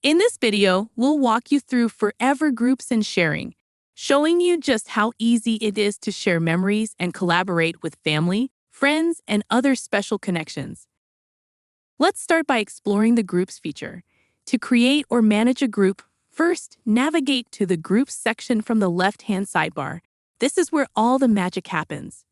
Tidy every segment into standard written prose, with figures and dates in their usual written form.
In this video, we'll walk you through forever groups and sharing, showing you just how easy it is to share memories and collaborate with family, friends, and other special connections. Let's start by exploring the Groups feature. To create or manage a group, first, navigate to the Groups section from the left-hand sidebar. This is where all the magic happens.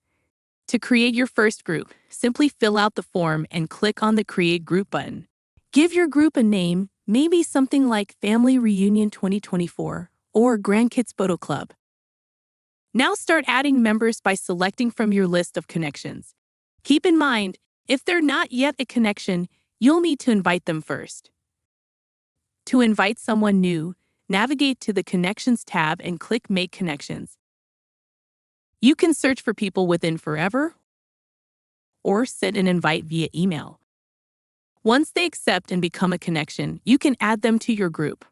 To create your first group, simply fill out the form and click on the Create Group button. Give your group a name, maybe something like Family Reunion 2024 or Grandkids Photo Club. Now start adding members by selecting from your list of connections. Keep in mind, if they're not yet a connection, you'll need to invite them first. To invite someone new, navigate to the Connections tab and click Make Connections. You can search for people within Forever or send an invite via email. Once they accept and become a connection, you can add them to your group.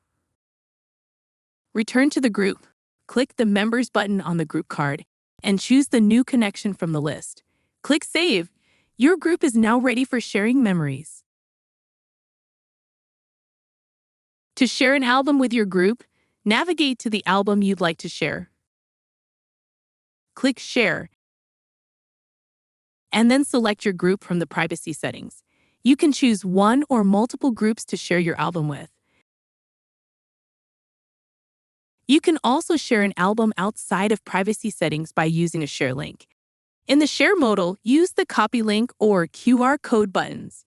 Return to the group, click the Members button on the group card, and choose the new connection from the list. Click Save. Your group is now ready for sharing memories. To share an album with your group, navigate to the album you'd like to share. Click Share, and then select your group from the privacy settings. You can choose one or multiple groups to share your album with. You can also share an album outside of privacy settings by using a share link. In the share modal, use the copy link or QR code buttons.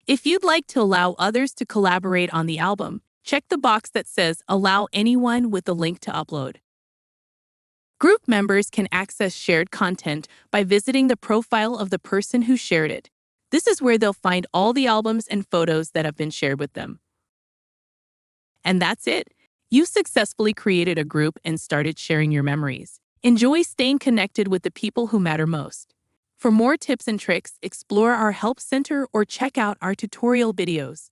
If you'd like to allow others to collaborate on the album, check the box that says Allow anyone with the link to upload. Group members can access shared content by visiting the profile of the person who shared it. This is where they'll find all the albums and photos that have been shared with them. And that's it. You've successfully created a group and started sharing your memories. Enjoy staying connected with the people who matter most. For more tips and tricks, explore our Help Center or check out our tutorial videos.